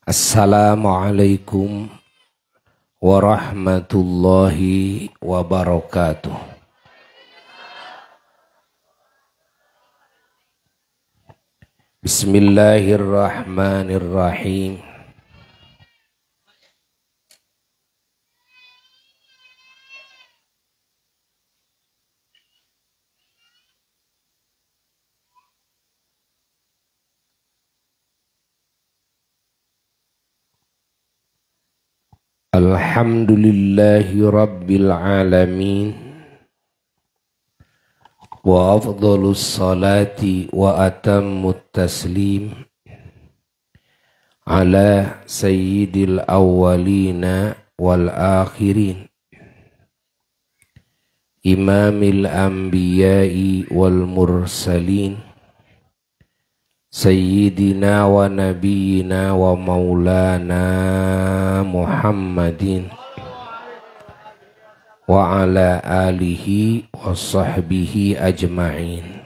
Assalamualaikum warahmatullahi wabarakatuh. Bismillahirrahmanirrahim. Alhamdulillahi rabbil alamin. Wa afdhalus salati wa atammut taslim ala sayyidil awwalina wal akhirin, imamil anbiya'i wal mursalin, sayyidina wa nabiyyina wa maulana Muhammadin wa ala alihi wa sahbihi ajma'in.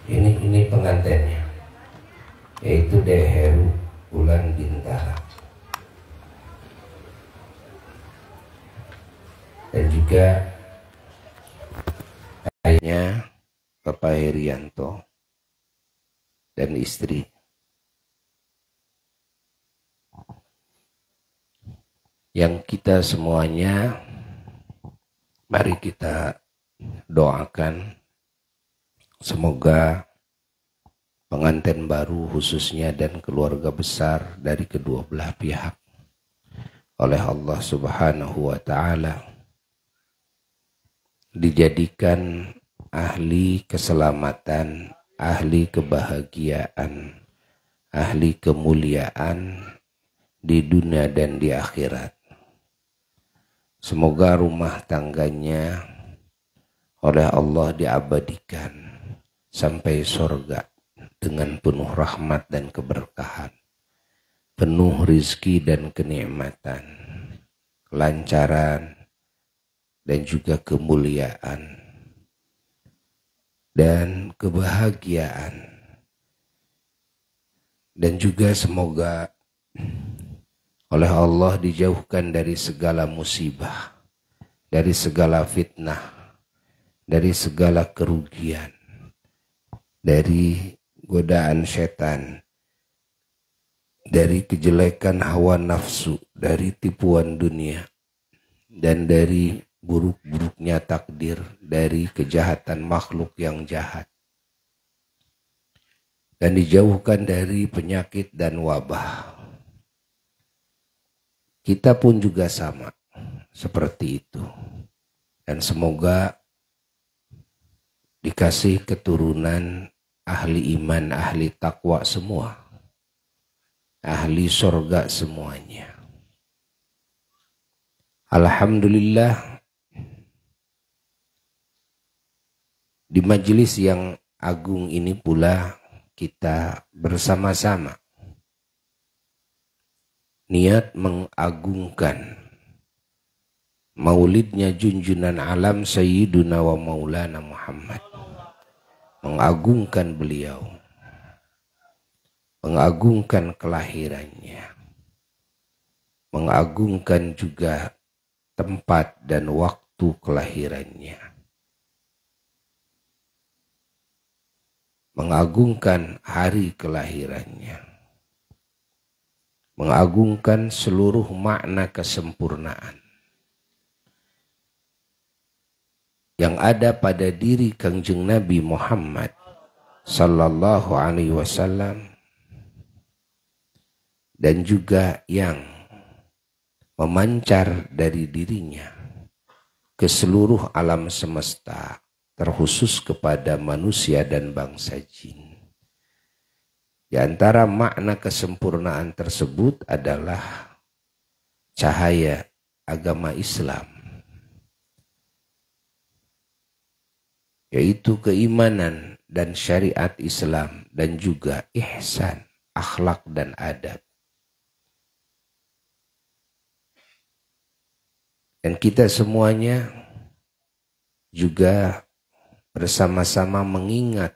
Ini pengantinnya, yaitu Deheru Bulan Bintara, dan juga ayahnya Bapak Herianto dan istri. Yang kita semuanya, mari kita doakan semoga pengantin baru khususnya dan keluarga besar dari kedua belah pihak oleh Allah Subhanahu wa Ta'ala dijadikan ahli keselamatan ahli kebahagiaan, ahli kemuliaan di dunia dan di akhirat. Semoga rumah tangganya oleh Allah diabadikan sampai surga dengan penuh rahmat dan keberkahan, penuh rizki dan kenikmatan, kelancaran dan juga kemuliaan dan kebahagiaan. Dan juga semoga oleh Allah dijauhkan dari segala musibah, dari segala fitnah, dari segala kerugian, dari godaan setan, dari kejelekan hawa nafsu, dari tipuan dunia, dan dari buruk-buruknya takdir, dari kejahatan makhluk yang jahat, dan dijauhkan dari penyakit dan wabah. Kita pun juga sama seperti itu, dan semoga dikasih keturunan ahli iman, ahli takwa semua, ahli surga semuanya. Alhamdulillah, di majelis yang agung ini pula kita bersama-sama niat mengagungkan maulidnya junjunan alam Sayyiduna wa Maulana Muhammad, mengagungkan beliau, mengagungkan kelahirannya, mengagungkan juga tempat dan waktu kelahirannya, mengagungkan hari kelahirannya, mengagungkan seluruh makna kesempurnaan yang ada pada diri Kangjeng Nabi Muhammad sallallahu alaihi wasallam, dan juga yang memancar dari dirinya ke seluruh alam semesta, terkhusus kepada manusia dan bangsa jin. Di antara makna kesempurnaan tersebut adalah cahaya agama Islam, yaitu keimanan dan syariat Islam, dan juga ihsan, akhlak dan adab. Dan kita semuanya juga bersama-sama mengingat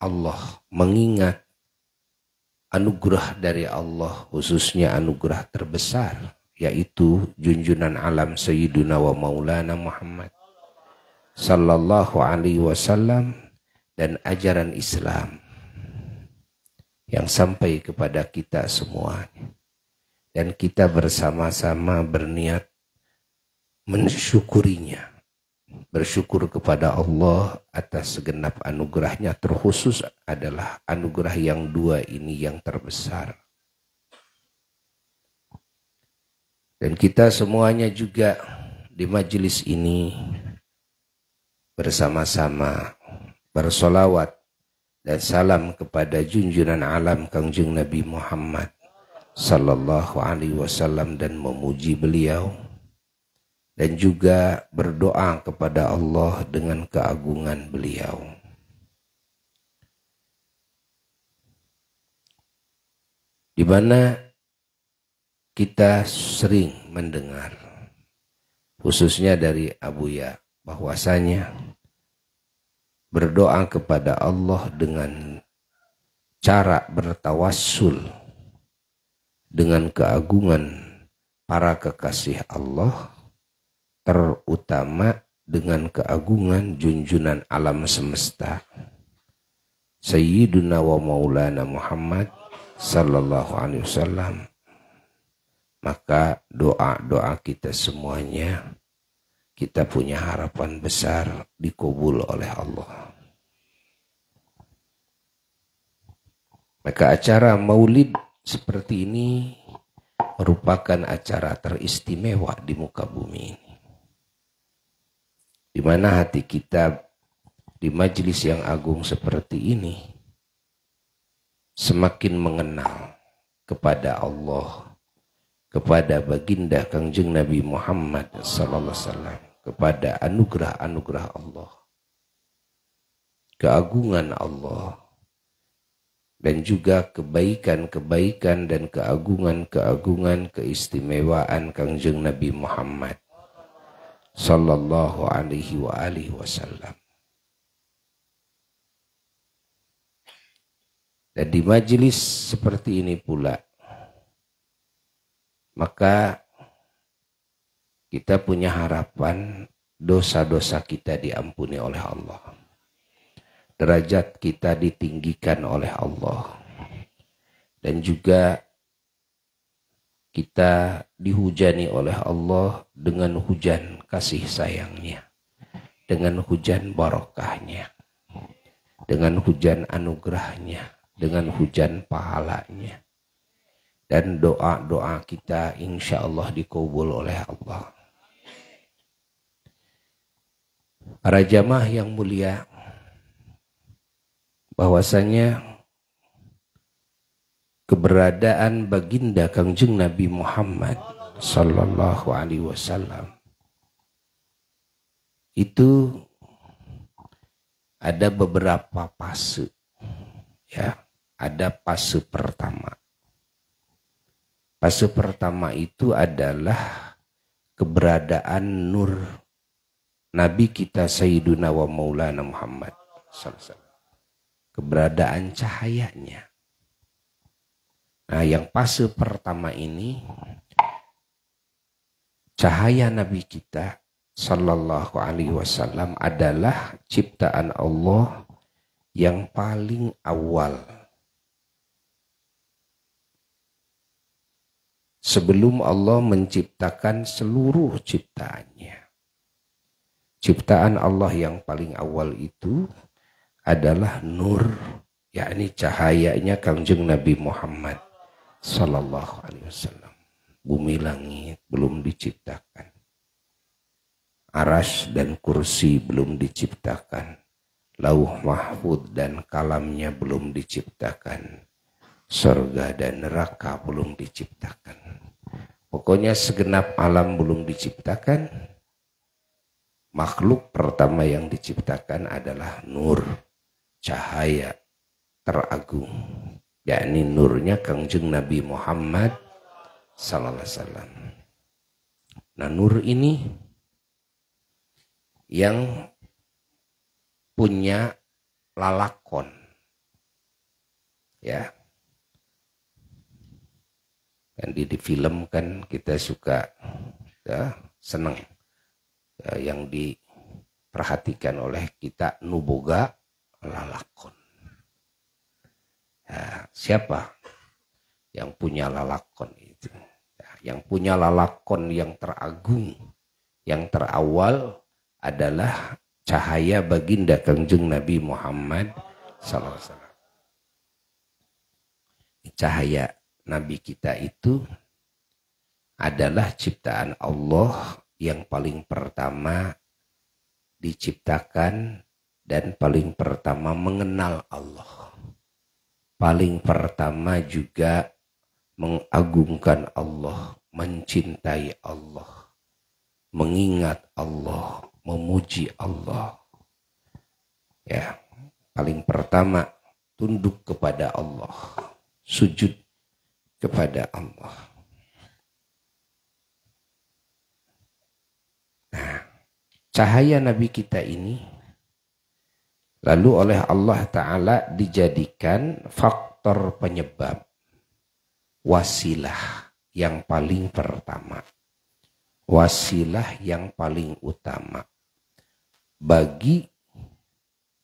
Allah, mengingat anugerah dari Allah, khususnya anugerah terbesar, yaitu junjunan alam Sayyiduna wa Maulana Muhammad sallallahu alaihi wasallam, dan ajaran Islam yang sampai kepada kita semuanya. Dan kita bersama-sama berniat mensyukurinya, bersyukur kepada Allah atas segenap anugerahnya, terkhusus adalah anugerah yang dua ini yang terbesar. Dan kita semuanya juga di majelis ini bersama-sama bersolawat dan salam kepada junjunan alam Kangjeng Nabi Muhammad sallallahu alaihi wasallam, dan memuji beliau, dan juga berdoa kepada Allah dengan keagungan beliau. Di mana kita sering mendengar, khususnya dari Abuya, bahwasanya berdoa kepada Allah dengan cara bertawassul dengan keagungan para kekasih Allah, terutama dengan keagungan junjunan alam semesta Sayyiduna wa Maulana Muhammad sallallahu alaihi wasallam, maka doa-doa kita semuanya, kita punya harapan besar dikabul oleh Allah. Maka acara maulid seperti ini merupakan acara teristimewa di muka bumi ini, di mana hati kita di majelis yang agung seperti ini semakin mengenal kepada Allah, kepada baginda Kangjeng Nabi Muhammad sallallahu alaihi wasallam, kepada anugerah-anugerah Allah, keagungan Allah, dan juga kebaikan-kebaikan dan keagungan-keagungan keistimewaan Kangjeng Nabi Muhammad sallallahu alaihi wasallam. Dan di majelis seperti ini pula, maka kita punya harapan dosa-dosa kita diampuni oleh Allah. Derajat kita ditinggikan oleh Allah. Dan juga kita dihujani oleh Allah dengan hujan kasih sayangnya. Dengan hujan barokahnya. Dengan hujan anugerahnya. Dengan hujan pahalanya. Dan doa-doa kita insya Allah dikabul oleh Allah. Para jamaah yang mulia, bahwasanya keberadaan baginda Kangjeng Nabi Muhammad sallallahu alaihi wasallam itu ada beberapa fase, ya. Ada fase pertama. Fase pertama itu adalah keberadaan nur Nabi kita Sayyiduna wa Maulana Muhammad sallallahu alaihi wasallam. Keberadaan cahayanya. Nah, yang fase pertama ini, cahaya Nabi kita sallallahu alaihi wasallam adalah ciptaan Allah yang paling awal. Sebelum Allah menciptakan seluruh ciptaannya. Ciptaan Allah yang paling awal itu adalah nur, yakni cahayanya Kangjeng Nabi Muhammad sallallahu alaihi wasallam. Bumi langit belum diciptakan. Arasy dan kursi belum diciptakan. Lauh mahfud dan kalamnya belum diciptakan. Surga dan neraka belum diciptakan. Pokoknya segenap alam belum diciptakan. Makhluk pertama yang diciptakan adalah nur, cahaya teragung, yakni nurnya Kangjeng Nabi Muhammad sallallahu alaihi wasallam. Nah, nur ini yang punya lalakon, ya. Kan di film kan kita suka, ya, senang, ya, yang diperhatikan oleh kita nuboga lalakon. Ya, siapa yang punya lalakon itu? Ya, yang punya lalakon yang teragung, yang terawal adalah cahaya baginda Kangjeng Nabi Muhammad sallallahu alaihi wasallam. Cahaya Nabi kita itu adalah ciptaan Allah yang paling pertama diciptakan dan paling pertama mengenal Allah. Paling pertama juga mengagungkan Allah, mencintai Allah, mengingat Allah, memuji Allah. Ya, paling pertama tunduk kepada Allah, sujud kepada Allah. Nah, cahaya Nabi kita ini lalu oleh Allah Ta'ala dijadikan faktor penyebab, wasilah yang paling pertama, wasilah yang paling utama bagi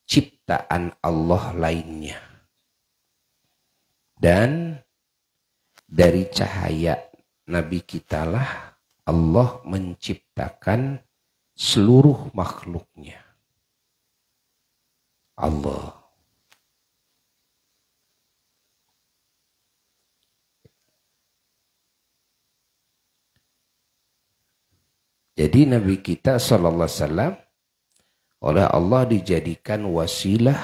ciptaan Allah lainnya. Dan dari cahaya Nabi kitalah Allah menciptakan seluruh makhluknya. Allah. Jadi Nabi kita sallallahu alaihi wasallam oleh Allah dijadikan wasilah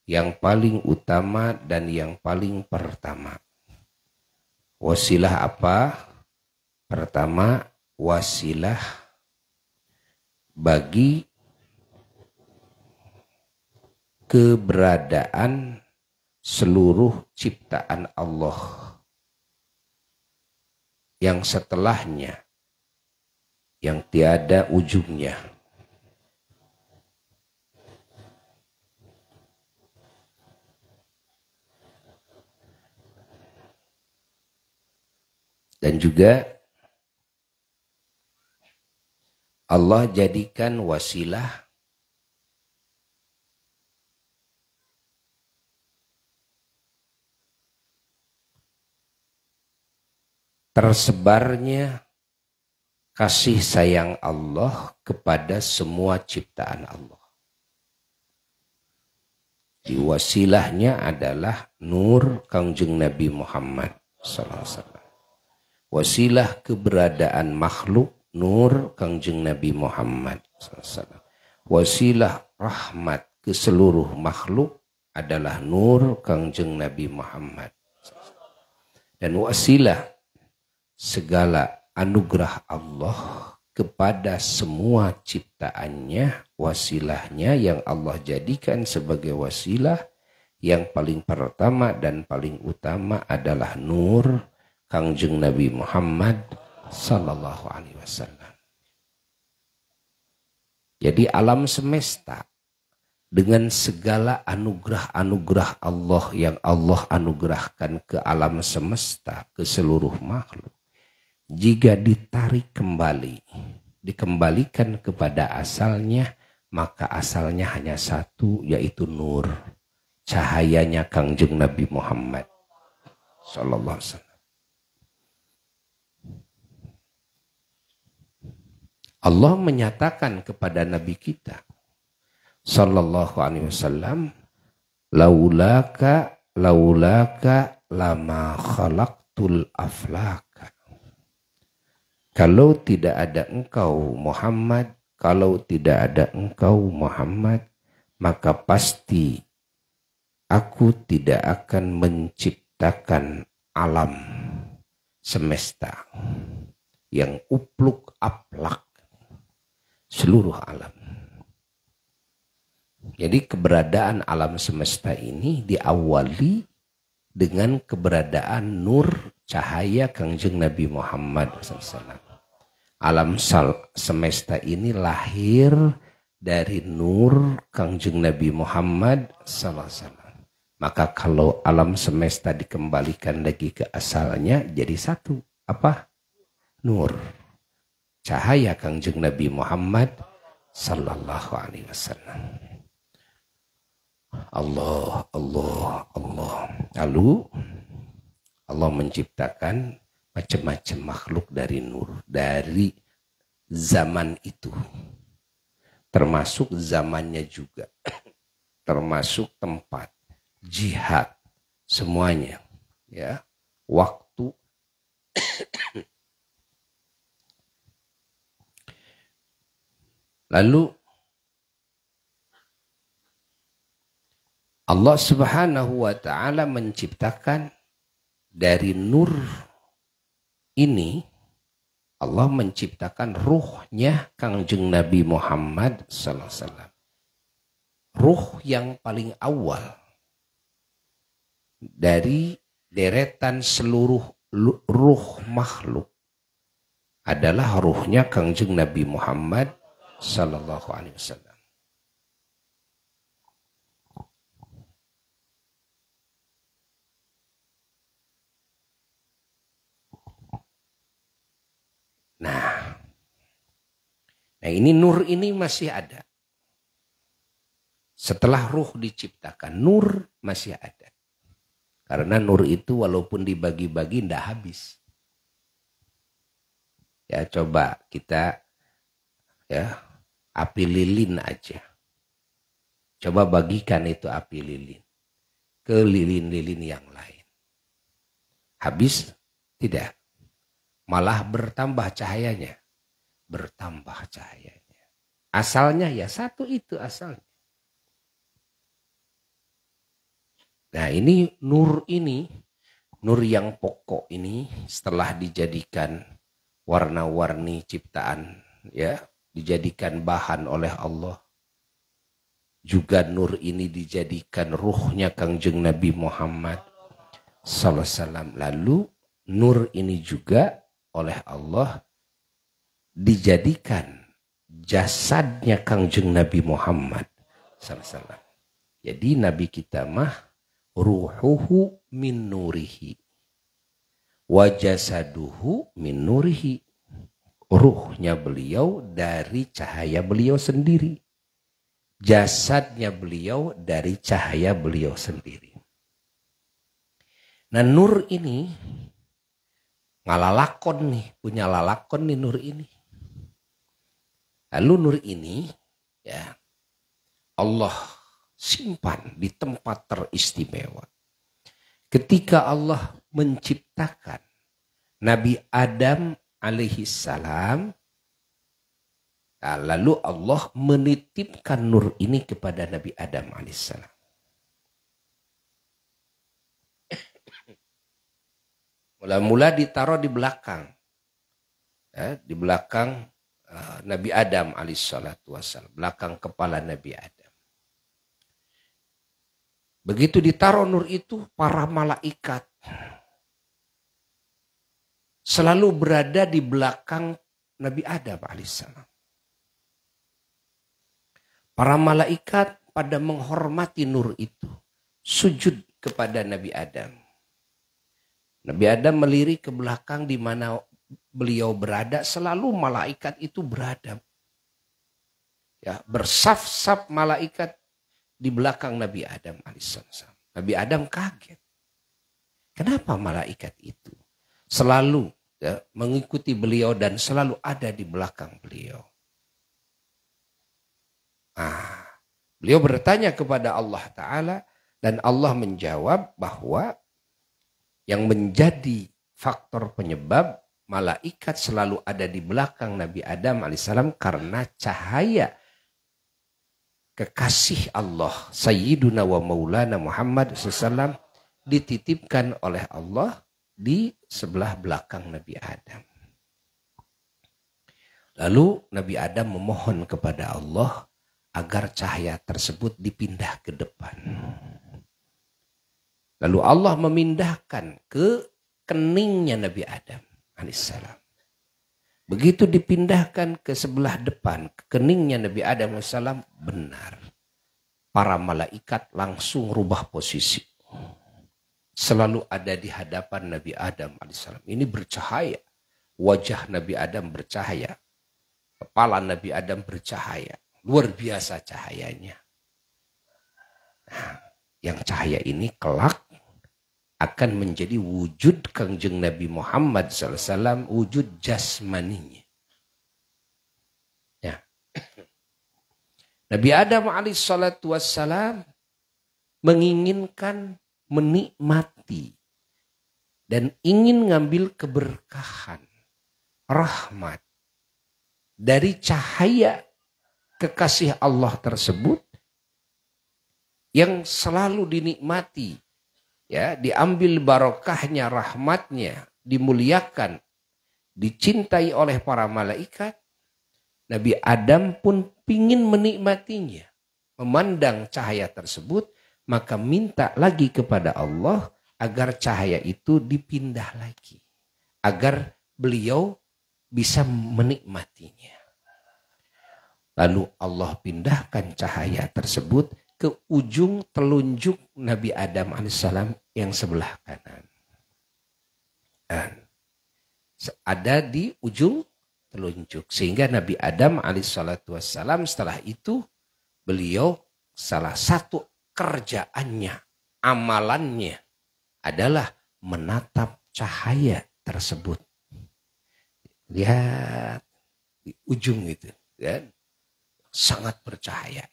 yang paling utama dan yang paling pertama. Wasilah apa? Pertama, wasilah bagi keberadaan seluruh ciptaan Allah yang setelahnya, yang tiada ujungnya. Dan juga Allah jadikan wasilah tersebarnya kasih sayang Allah kepada semua ciptaan Allah. Di wasilahnya adalah nur Kangjeng Nabi Muhammad SAW. Wasilah keberadaan makhluk nur Kangjeng Nabi Muhammad SAW. Wasilah rahmat ke seluruh makhluk adalah nur Kangjeng Nabi Muhammad. Dan wasilah segala anugerah Allah kepada semua ciptaannya, wasilahnya yang Allah jadikan sebagai wasilah yang paling pertama dan paling utama adalah nur Kangjeng Nabi Muhammad sallallahu alaihi wasallam. Jadi alam semesta dengan segala anugerah-anugerah Allah yang Allah anugerahkan ke alam semesta, ke seluruh makhluk, jika ditarik kembali, dikembalikan kepada asalnya, maka asalnya hanya satu, yaitu nur, cahayanya Kangjeng Nabi Muhammad sallallahu alaihi wasallam. Allah menyatakan kepada Nabi kita sallallahu alaihi wasallam, laulaka lama khalaqtul aflaka. Kalau tidak ada engkau Muhammad, kalau tidak ada engkau Muhammad, maka pasti aku tidak akan menciptakan alam semesta yang upluk aplak, seluruh alam. Jadi keberadaan alam semesta ini diawali dengan keberadaan nur cahaya Kangjeng Nabi Muhammad SAW. Alam semesta ini lahir dari nur Kangjeng Nabi Muhammad SAW. Maka kalau alam semesta dikembalikan lagi ke asalnya jadi satu. Apa? Nur. Cahaya Kangjeng Nabi Muhammad sallallahu alaihi wasallam. Allah. Lalu Allah menciptakan macam-macam makhluk dari nur, dari zaman itu. Termasuk zamannya juga. Termasuk tempat, jihad, semuanya. Ya, waktu. Lalu Allah Subhanahu wa ta'ala menciptakan dari nur ini, Allah menciptakan ruhnya Kangjeng Nabi Muhammad sallallahu alaihi wasallam. Ruh yang paling awal dari deretan seluruh ruh makhluk adalah ruhnya Kangjeng Nabi Muhammad sallallahu alaihi wasallam. Nah ini nur ini masih ada. Setelah ruh diciptakan, nur masih ada. Karena nur itu walaupun dibagi-bagi tidak habis. Ya coba kita ya api lilin aja. Coba bagikan itu api lilin ke lilin-lilin yang lain. Habis? Tidak. Malah bertambah cahayanya. Bertambah cahayanya. Asalnya ya satu itu asalnya. Nah ini nur ini, nur yang pokok ini setelah dijadikan warna-warni ciptaan, ya, dijadikan bahan oleh Allah. Juga nur ini dijadikan ruhnya Kangjeng Nabi Muhammad sallallahu alaihi wasallam. Lalu nur ini juga oleh Allah dijadikan jasadnya Kangjeng Nabi Muhammad sallallahu alaihi wasallam. Jadi Nabi kita mah ruhuhu min nurihi wa jasaduhu min nurihi. Ruhnya beliau dari cahaya beliau sendiri. Jasadnya beliau dari cahaya beliau sendiri. Nah nur ini ngalalakon nih, punya lalakon nih nur ini. Lalu nur ini ya Allah simpan di tempat teristimewa. Ketika Allah menciptakan Nabi Adam alaihi salam, nah, lalu Allah menitipkan nur ini kepada Nabi Adam alaihi salam. Mula-mula ditaruh di belakang, ya, di belakang Nabi Adam alaihissalatu wassalam, belakang kepala Nabi Adam. Begitu ditaruh nur itu, para malaikat selalu berada di belakang Nabi Adam alaihissalam. Para malaikat pada menghormati nur itu, sujud kepada Nabi Adam. Nabi Adam melirik ke belakang di mana beliau berada, selalu malaikat itu berada. Ya, bersaf-saf malaikat di belakang Nabi Adam alaihissalam. Nabi Adam kaget. Kenapa malaikat itu selalu ya, mengikuti beliau dan selalu ada di belakang beliau? Beliau bertanya kepada Allah Ta'ala dan Allah menjawab bahwa yang menjadi faktor penyebab malaikat selalu ada di belakang Nabi Adam alaihissalam karena cahaya kekasih Allah Sayyiduna wa Maulana Muhammad SAW dititipkan oleh Allah di sebelah belakang Nabi Adam. Lalu Nabi Adam memohon kepada Allah agar cahaya tersebut dipindah ke depan. Lalu Allah memindahkan ke keningnya Nabi Adam alaihissalam. Begitu dipindahkan ke sebelah depan, ke keningnya Nabi Adam alaihissalam, benar. Para malaikat langsung rubah posisi. Selalu ada di hadapan Nabi Adam alaihissalam. Ini bercahaya. Wajah Nabi Adam bercahaya. Kepala Nabi Adam bercahaya. Luar biasa cahayanya. Nah, yang cahaya ini kelak akan menjadi wujud Kangjeng Nabi Muhammad SAW, wujud jasmaninya. Ya. Nabi Adam alaihissalatu wassalam menginginkan menikmati dan ingin ngambil keberkahan, rahmat dari cahaya kekasih Allah tersebut yang selalu dinikmati. Ya, diambil barokahnya, rahmatnya, dimuliakan, dicintai oleh para malaikat. Nabi Adam pun pingin menikmatinya. Memandang cahaya tersebut, maka minta lagi kepada Allah agar cahaya itu dipindah lagi. Agar beliau bisa menikmatinya. Lalu Allah pindahkan cahaya tersebut ke ujung telunjuk Nabi Adam alaihissalam yang sebelah kanan. Dan ada di ujung telunjuk. Sehingga Nabi Adam alaihissalam setelah itu beliau salah satu kerjaannya, amalannya adalah menatap cahaya tersebut. Lihat di ujung itu. Kan? Sangat bercahaya.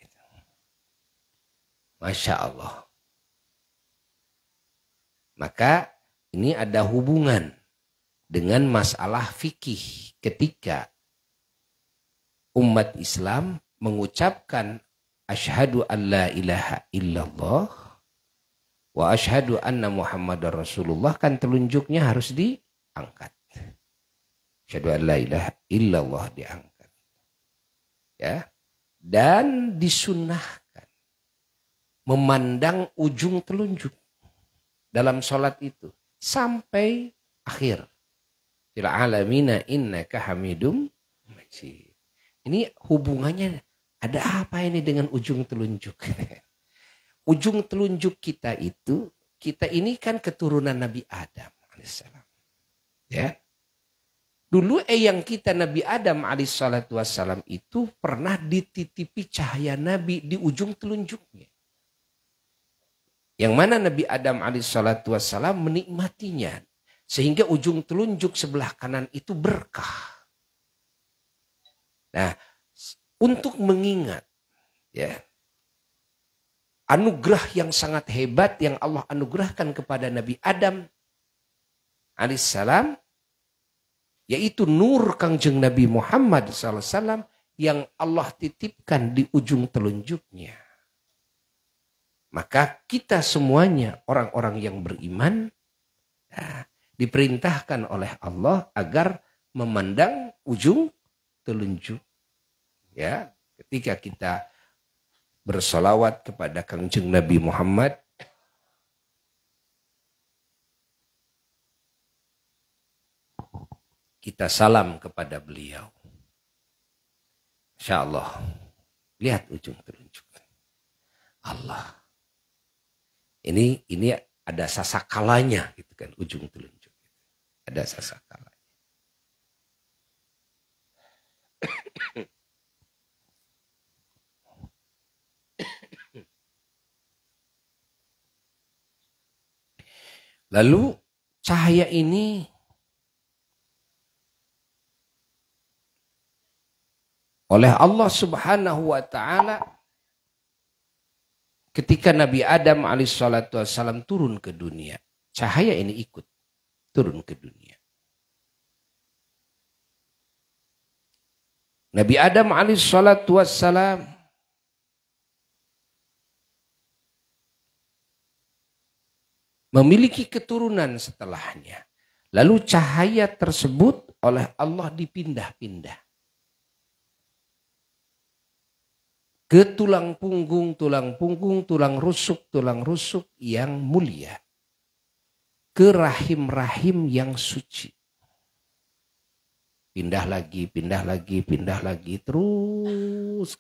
Masya Allah. Maka ini ada hubungan dengan masalah fikih ketika umat Islam mengucapkan asyhadu an la ilaha illallah wa asyhadu anna muhammadar rasulullah, kan telunjuknya harus diangkat. Asyhadu an la ilaha illallah diangkat. Ya. Dan disunnahkan memandang ujung telunjuk dalam sholat itu sampai akhir. Fil alamina innaka hamidum majid. Ini hubungannya ada apa ini dengan ujung telunjuk? Ujung telunjuk kita itu, kita ini kan keturunan Nabi Adam alaihissalam. Ya. Dulu eyang kita Nabi Adam alaihissalam itu pernah dititipi cahaya Nabi di ujung telunjuknya. Yang mana Nabi Adam alaihissalam menikmatinya. Sehingga ujung telunjuk sebelah kanan itu berkah. Nah, untuk mengingat ya anugerah yang sangat hebat yang Allah anugerahkan kepada Nabi Adam alaihissalam, yaitu nur Kangjeng Nabi Muhammad SAW yang Allah titipkan di ujung telunjuknya. Maka kita semuanya orang-orang yang beriman diperintahkan oleh Allah agar memandang ujung telunjuk. Ya, ketika kita bersolawat kepada Kangjeng Nabi Muhammad, kita salam kepada beliau. Insya Allah, lihat ujung telunjuk. Allah. Ini ada sasakalanya, gitu kan, ujung telunjuk. Ada sasakalanya. Lalu cahaya ini oleh Allah Subhanahu wa taala ketika Nabi Adam alaihissalam turun ke dunia, cahaya ini ikut turun ke dunia. Nabi Adam alaihissalam memiliki keturunan setelahnya. Lalu cahaya tersebut oleh Allah dipindah-pindah ke tulang punggung, tulang rusuk yang mulia. Ke rahim-rahim yang suci. Pindah lagi, terus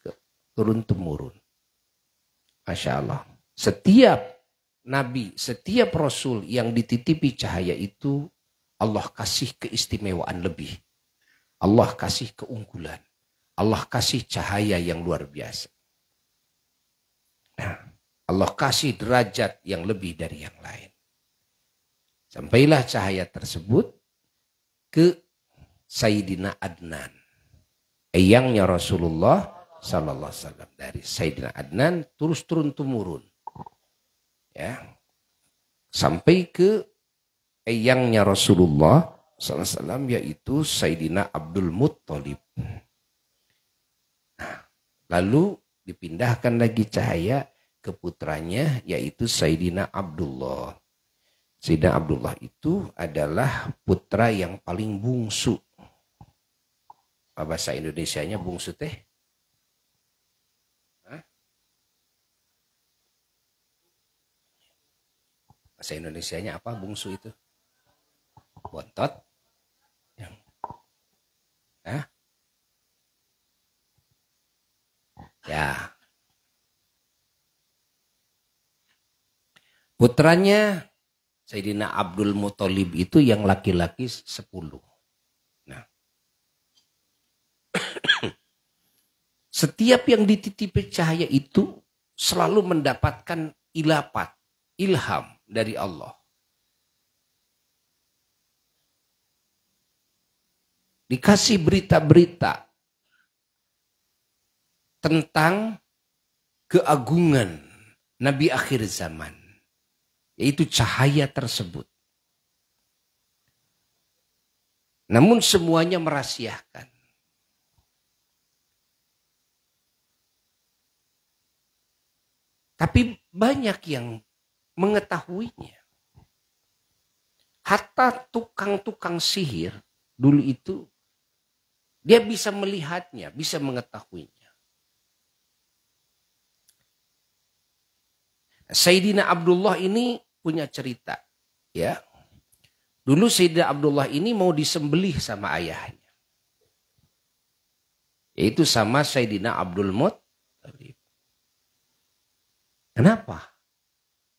turun-temurun. Masya Allah. Setiap nabi, setiap rasul yang dititipi cahaya itu, Allah kasih keistimewaan lebih. Allah kasih keunggulan. Allah kasih cahaya yang luar biasa. Nah, Allah kasih derajat yang lebih dari yang lain. Sampailah cahaya tersebut ke Sayyidina Adnan, eyangnya Rasulullah Sallallahu Alaihi Wasallam. Dari Sayyidina Adnan terus turun-temurun, ya, sampai ke eyangnya Rasulullah Sallallahu Alaihi Wasallam, yaitu Sayyidina Abdul Muttalib. Nah, lalu dipindahkan lagi cahaya ke putranya, yaitu Sayyidina Abdullah. Sayyidina Abdullah itu adalah putra yang paling bungsu. Bahasa Indonesianya bungsu teh? Hah? Bahasa Indonesianya apa bungsu itu? Bontot? Hah? Ya. Putranya Sayyidina Abdul Muttalib itu yang laki-laki 10. Nah. Setiap yang dititipi cahaya itu selalu mendapatkan ilham dari Allah. Dikasih berita-berita tentang keagungan Nabi akhir zaman, yaitu cahaya tersebut. Namun semuanya merahasiakan. Tapi banyak yang mengetahuinya. Hatta tukang-tukang sihir dulu itu dia bisa melihatnya, bisa mengetahuinya. Sayyidina Abdullah ini punya cerita, ya. Dulu Sayyidina Abdullah ini mau disembelih sama ayahnya. Yaitu sama Sayyidina Abdul Muttalib. Kenapa?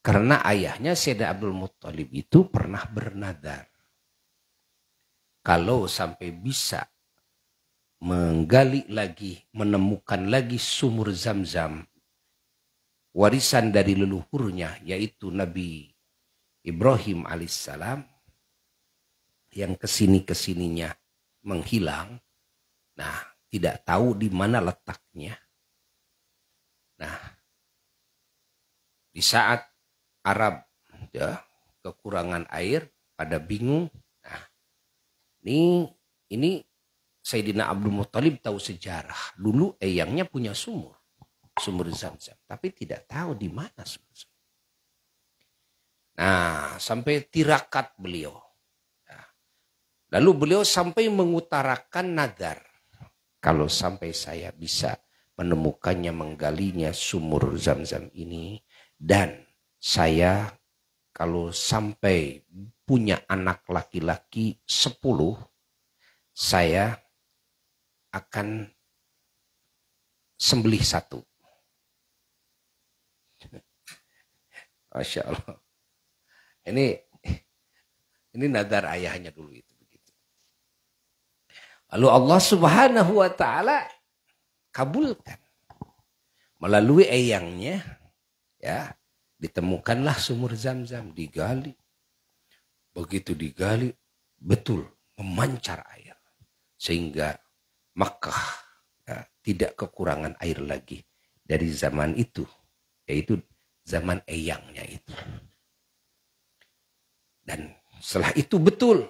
Karena ayahnya Sayyidina Abdul Muttalib itu pernah bernadar. Kalau sampai bisa menggali lagi, menemukan lagi sumur Zam-Zam, warisan dari leluhurnya yaitu Nabi Ibrahim alaihissalam, yang kesini-kesininya menghilang. Nah, tidak tahu di mana letaknya. Nah, di saat Arab ya, kekurangan air, pada bingung. Nah, ini Sayyidina Abdul Muttalib tahu sejarah. Dulu eyangnya punya sumur Zam-Zam, tapi tidak tahu di mana sumur. Nah, sampai tirakat beliau. Nah, lalu beliau sampai mengutarakan nadar. Kalau sampai saya bisa menemukannya, menggalinya sumur Zam-Zam ini, dan saya kalau sampai punya anak laki-laki 10, saya akan sembelih 1. Masya Allah. Ini nadar ayahnya dulu itu begitu. Lalu Allah Subhanahu wa taala kabulkan. Melalui eyangnya ya, ditemukanlah sumur Zam-Zam, digali. Begitu digali, betul memancar air. Sehingga Makkah ya, tidak kekurangan air lagi dari zaman itu, yaitu zaman eyangnya itu. Dan setelah itu betul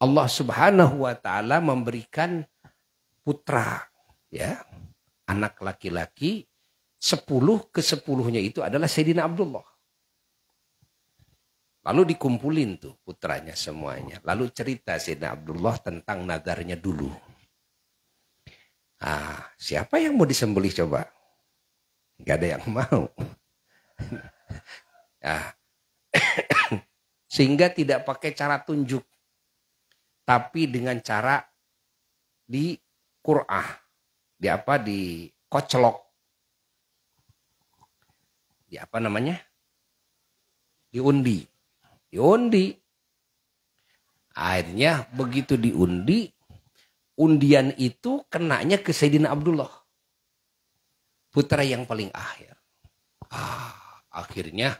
Allah Subhanahu wa taala memberikan putra ya, anak laki-laki, 10 ke 10-nya itu adalah Sayyidina Abdullah. Lalu dikumpulin tuh putranya semuanya. Lalu cerita Sayyidina Abdullah tentang nadarnya dulu. Ah, siapa yang mau disembelih coba? Gak ada yang mau. Nah, sehingga tidak pakai cara tunjuk. Tapi dengan cara di Qur'ah. Di koclok. Di apa namanya? Diundi. Akhirnya begitu diundi, undian itu kenanya ke Sayyidina Abdullah, putra yang paling akhir. Akhirnya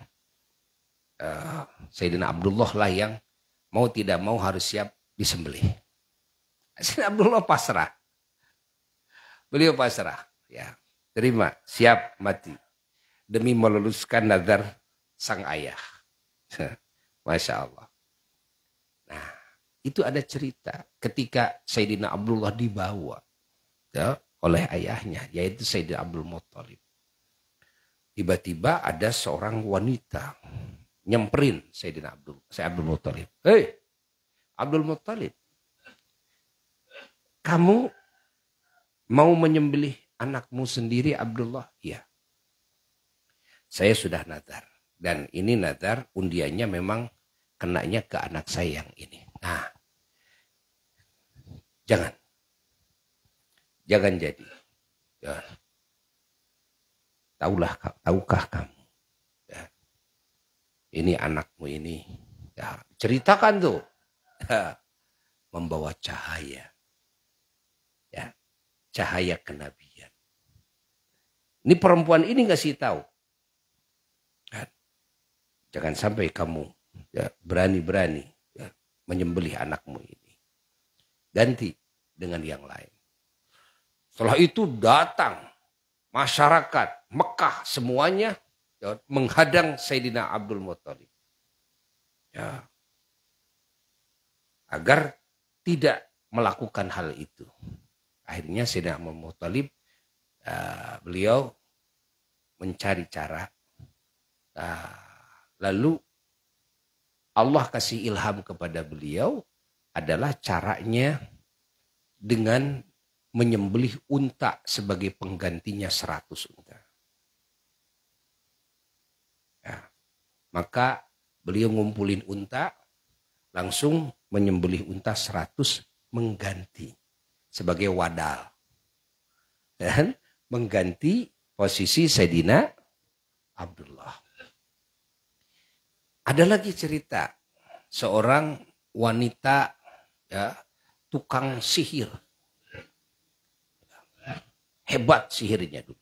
Sayyidina Abdullah lah yang mau tidak mau harus siap disembelih. Sayyidina Abdullah pasrah. Beliau pasrah. Ya, terima, siap mati demi meluluskan nazar sang ayah. Masya Allah. Nah, itu ada cerita ketika Sayyidina Abdullah dibawa ya, oleh ayahnya, yaitu Sayyidina Abdul Muttalib. Tiba-tiba ada seorang wanita nyemperin Sayyidina Abdul Muttalib. Hei, Abdul Muttalib, kamu mau menyembelih anakmu sendiri Abdullah? Iya. Saya sudah nazar. Dan ini nazar undiannya memang kenanya ke anak saya yang ini. Nah, jangan jadi. Ya. Tahukah kamu? Ya. Ini anakmu ini. Ya. Ceritakan tuh. Ya. Membawa cahaya. Ya. Cahaya kenabian. Ini perempuan ini ngasih tahu. Jangan sampai kamu ya, berani-berani ya, menyembelih anakmu ini. Ganti dengan yang lain. Setelah itu datang masyarakat Mekah semuanya ya, menghadang Sayyidina Abdul Muttalib. Ya, agar tidak melakukan hal itu. Akhirnya Sayyidina Abdul Muttalib beliau mencari cara Lalu Allah kasih ilham kepada beliau adalah caranya dengan menyembelih unta sebagai penggantinya 100 unta. Maka beliau ngumpulin unta, langsung menyembelih unta 100 mengganti sebagai wadal. Dan mengganti posisi Sayyidina Abdullah. Ada lagi cerita seorang wanita ya, tukang sihir. Hebat sihirnya dulu.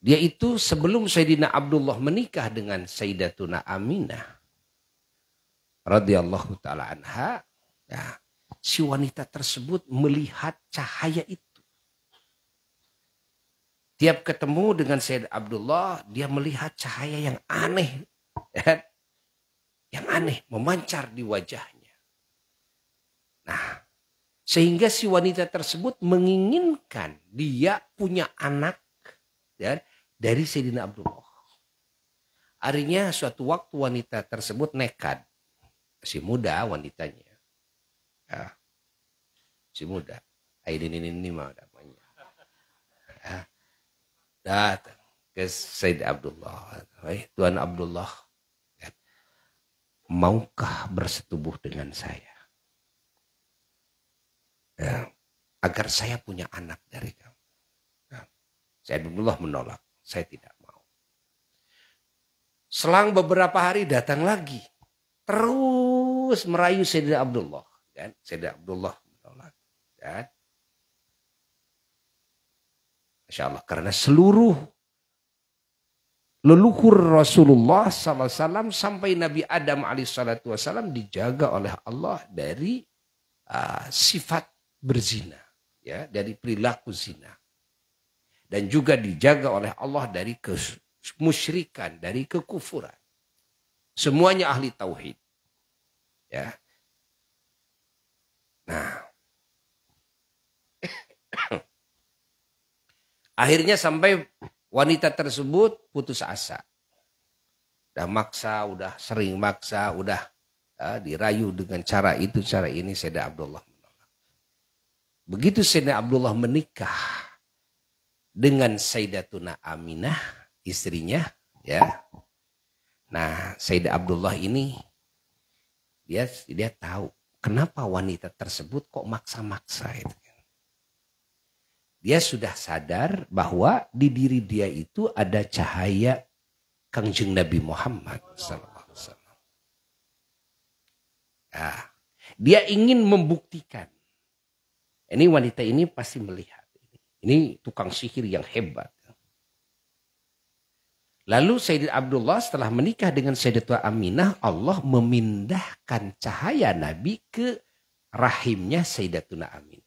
Dia itu sebelum Sayyidina Abdullah menikah dengan Sayyidatuna Aminah radhiyallahu taala anha, ya, si wanita tersebut melihat cahaya itu. Tiap ketemu dengan Sayyid Abdullah, dia melihat cahaya yang aneh. Ya, yang aneh memancar di wajahnya. Nah, sehingga si wanita tersebut menginginkan dia punya anak ya, dari Sayyidina Abdullah. Akhirnya suatu waktu wanita tersebut nekat. Masih muda wanitanya. Ya, masih muda. Ini mah namanya. Ya, datang ke Sayyid Abdullah. Tuan Abdullah, ya, maukah bersetubuh dengan saya? Ya, agar saya punya anak dari kamu. Ya, Sayyid Abdullah menolak. Saya tidak mau. Selang beberapa hari datang lagi. Terus merayu Sayyidina Abdullah. Kan? Sayyidina Abdullah menolak. Kan? Masya Allah. Karena seluruh leluhur Rasulullah SAW sampai Nabi Adam alaihissalam dijaga oleh Allah dari sifat berzina. Ya, dari perilaku zina. Dan juga dijaga oleh Allah dari kemusyrikan, dari kekufuran. Semuanya ahli tauhid. Ya. Nah. Akhirnya sampai wanita tersebut putus asa. Udah maksa, udah sering maksa, udah dirayu dengan cara itu, cara ini. Sayyidina Abdullah menolak. Begitu Sayyidina Abdullah menikah dengan Sayyidatuna Aminah, istrinya, ya. Nah, Sayyidina Abdullah ini dia tahu kenapa wanita tersebut kok maksa-maksa itu. Dia sudah sadar bahwa di diri dia itu ada cahaya Kangjeng Nabi Muhammad SAW. Nah, dia ingin membuktikan. Ini wanita ini pasti melihat. Ini tukang sihir yang hebat. Lalu Sayyidina Abdullah setelah menikah dengan Sayyidatuna Aminah, Allah memindahkan cahaya Nabi ke rahimnya Sayyidatuna Aminah.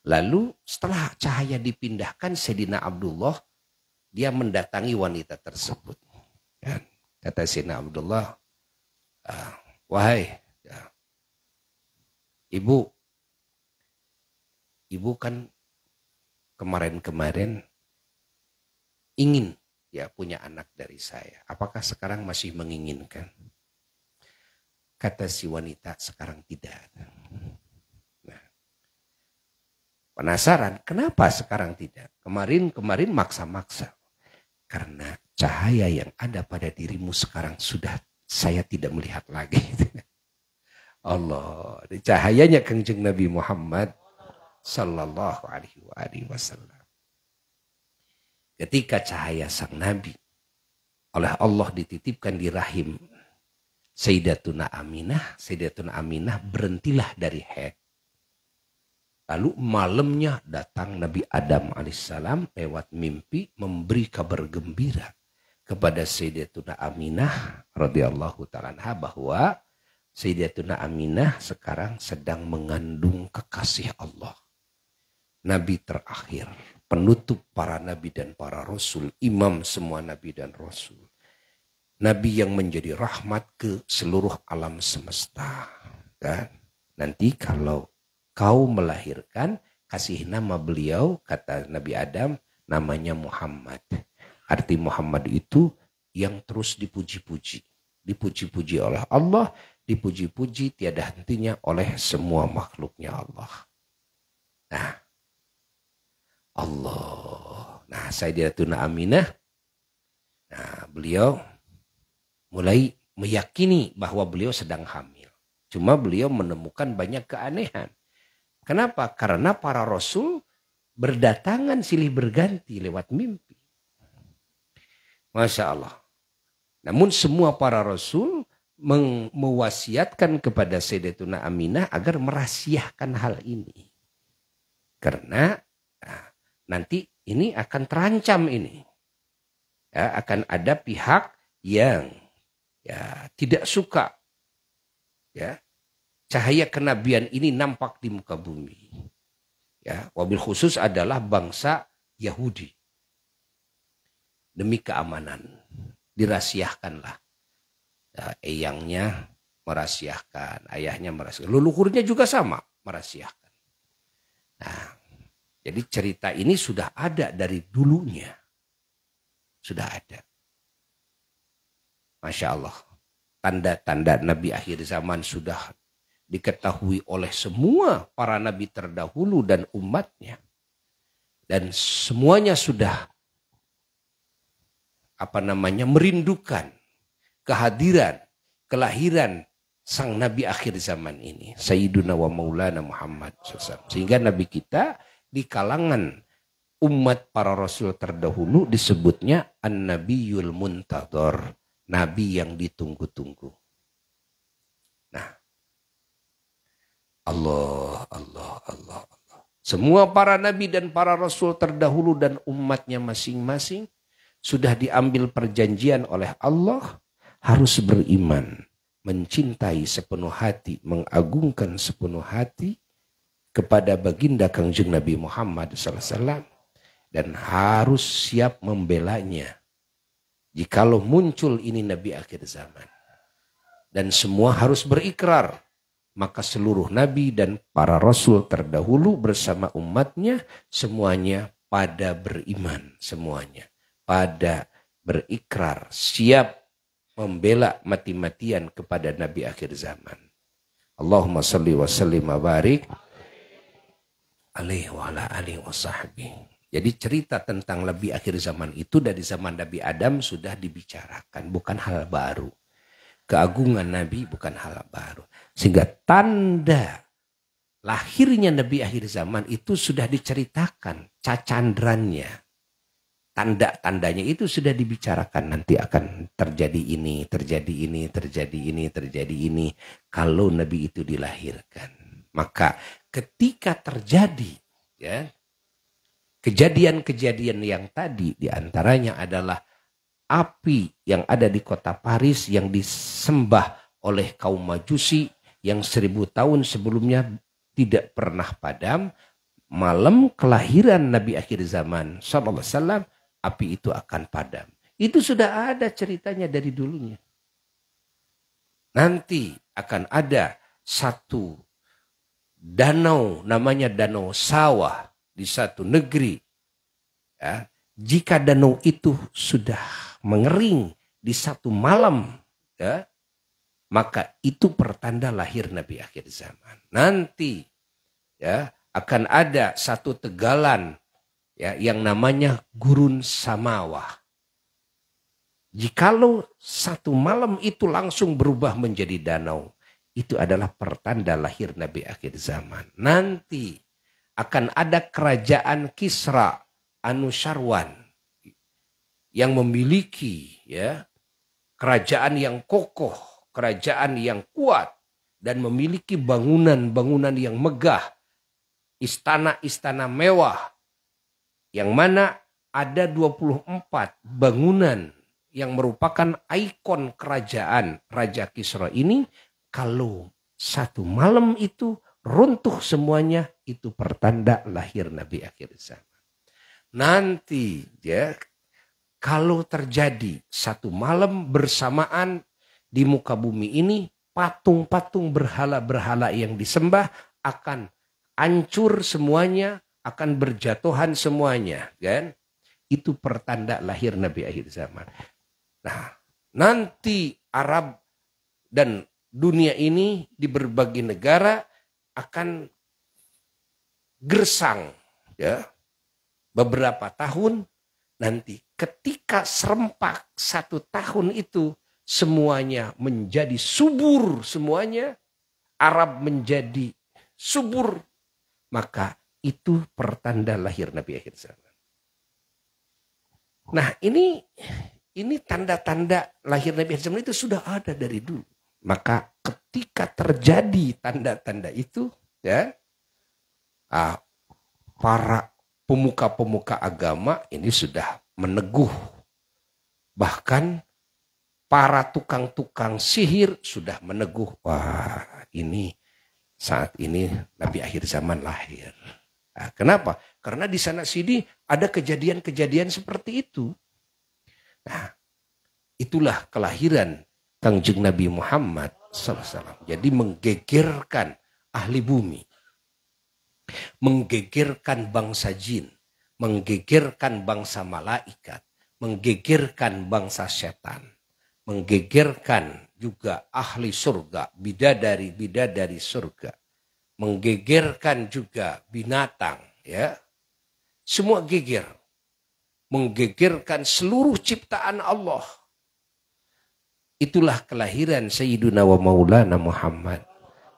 Lalu setelah cahaya dipindahkan, Sayyidina Abdullah dia mendatangi wanita tersebut. Ya, kata Sayyidina Abdullah, wahai ya, ibu kan kemarin-kemarin ingin ya punya anak dari saya. Apakah sekarang masih menginginkan? Kata si wanita, sekarang tidak. Penasaran, kenapa sekarang tidak? Kemarin maksa-maksa. Karena cahaya yang ada pada dirimu sekarang sudah saya tidak melihat lagi. Allah, cahayanya Kangjeng Nabi Muhammad sallallahu alaihi wasallam. Ketika cahaya sang Nabi oleh Allah dititipkan di rahim Sayyidatuna Aminah berhentilah dari haid. Lalu malamnya datang Nabi Adam alaihissalam lewat mimpi memberi kabar gembira kepada Sayyidatuna Aminah radhiyallahu ta'ala anha bahwa Sayyidatuna Aminah sekarang sedang mengandung kekasih Allah. Nabi terakhir, penutup para nabi dan para rasul, imam semua nabi dan rasul. Nabi yang menjadi rahmat ke seluruh alam semesta. Kan? Nanti kalau kau melahirkan, kasih nama beliau, kata Nabi Adam, namanya Muhammad. Arti Muhammad itu yang terus dipuji-puji. Dipuji-puji oleh Allah, dipuji-puji tiada hentinya oleh semua makhluknya Allah. Nah, Allah. Nah, Sayyidatuna Aminah, nah, beliau mulai meyakini bahwa beliau sedang hamil. Cuma beliau menemukan banyak keanehan. Kenapa? Karena para rasul berdatangan silih berganti lewat mimpi. Masya Allah. Namun semua para rasul mewasiatkan kepada Sayyidatuna Aminah agar merahasiakan hal ini. Karena nanti ini akan terancam ini. Ya, akan ada pihak yang tidak suka. Ya, cahaya kenabian ini nampak di muka bumi. Ya, wabil khusus adalah bangsa Yahudi. Demi keamanan, dirahasiakanlah. Ya, eyangnya merahasiakan, ayahnya merahasiakan, leluhurnya juga sama merahasiakan. Nah, jadi cerita ini sudah ada dari dulunya, sudah ada. Masya Allah, tanda-tanda Nabi akhir zaman sudah diketahui oleh semua para nabi terdahulu dan umatnya. Dan semuanya sudah merindukan kehadiran, kelahiran sang nabi akhir zaman ini. Sayyiduna wa maulana Muhammad SAW. Sehingga nabi kita di kalangan umat para rasul terdahulu disebutnya An-Nabiyul Muntadhar. Nabi yang ditunggu-tunggu. Allah. Semua para nabi dan para rasul terdahulu dan umatnya masing-masing sudah diambil perjanjian oleh Allah harus beriman, mencintai sepenuh hati, mengagungkan sepenuh hati kepada baginda Kangjeng Nabi Muhammad SAW dan harus siap membelanya jikalau muncul ini Nabi akhir zaman. Dan semua harus berikrar. Maka seluruh nabi dan para rasul terdahulu bersama umatnya semuanya pada beriman. Semuanya pada berikrar. Siap membela mati-matian kepada nabi akhir zaman. Allahumma salli wa sallim wa barik alaihi wa ala alihi wa sahbihi. Jadi cerita tentang nabi akhir zaman itu dari zaman Nabi Adam sudah dibicarakan. Bukan hal baru. Keagungan nabi bukan hal baru. Sehingga tanda lahirnya Nabi akhir zaman itu sudah diceritakan. Cacandrannya. Tanda-tandanya itu sudah dibicarakan. Nanti akan terjadi ini, terjadi ini, terjadi ini, terjadi ini. Kalau Nabi itu dilahirkan. Maka ketika terjadi ya, kejadian-kejadian yang tadi diantaranya adalah api yang ada di kota Paris yang disembah oleh kaum Majusi yang 1000 tahun sebelumnya tidak pernah padam. Malam kelahiran Nabi akhir zaman SAW, api itu akan padam. Itu sudah ada ceritanya dari dulunya. Nanti akan ada satu danau, namanya Danau Sawah di satu negeri. Ya, jika danau itu sudah mengering di satu malam, ya, maka itu pertanda lahir Nabi akhir zaman. Nanti ya akan ada satu tegalan ya yang namanya Gurun Samawah. Jikalau satu malam itu langsung berubah menjadi danau, itu adalah pertanda lahir Nabi akhir zaman. Nanti akan ada kerajaan Kisra Anusyarwan yang memiliki ya kerajaan yang kokoh, kerajaan yang kuat dan memiliki bangunan-bangunan yang megah, istana-istana mewah yang mana ada 24 bangunan yang merupakan ikon kerajaan Raja Kisra ini. Kalau satu malam itu runtuh semuanya, itu pertanda lahir Nabi akhir zaman. Nanti ya kalau terjadi satu malam bersamaan di muka bumi ini, patung-patung berhala-berhala yang disembah akan hancur semuanya, akan berjatuhan semuanya, kan? itu pertanda lahir Nabi akhir zaman. Nah, nanti Arab dan dunia ini di berbagai negara akan gersang, ya, beberapa tahun nanti ketika serempak 1 tahun itu semuanya menjadi subur, semuanya Arab menjadi subur, maka itu pertanda lahir Nabi akhir zaman. Nah, ini tanda-tanda lahir Nabi akhir zaman itu sudah ada dari dulu. Maka ketika terjadi tanda-tanda itu, ya, para pemuka-pemuka agama ini sudah meneguh. Bahkan para tukang-tukang sihir sudah meneguh. Wah, ini saat ini Nabi akhir zaman lahir. Nah, kenapa? Karena di sana sini ada kejadian-kejadian seperti itu. Nah, itulah kelahiran Kangjeng Nabi Muhammad SAW. Jadi menggegerkan ahli bumi. Menggegerkan bangsa jin, menggegerkan bangsa malaikat, menggegerkan bangsa setan, menggegerkan juga ahli surga, bidadari surga, menggegerkan juga binatang, ya, semua geger, menggegerkan seluruh ciptaan Allah. Itulah kelahiran Sayyiduna wa Maulana Muhammad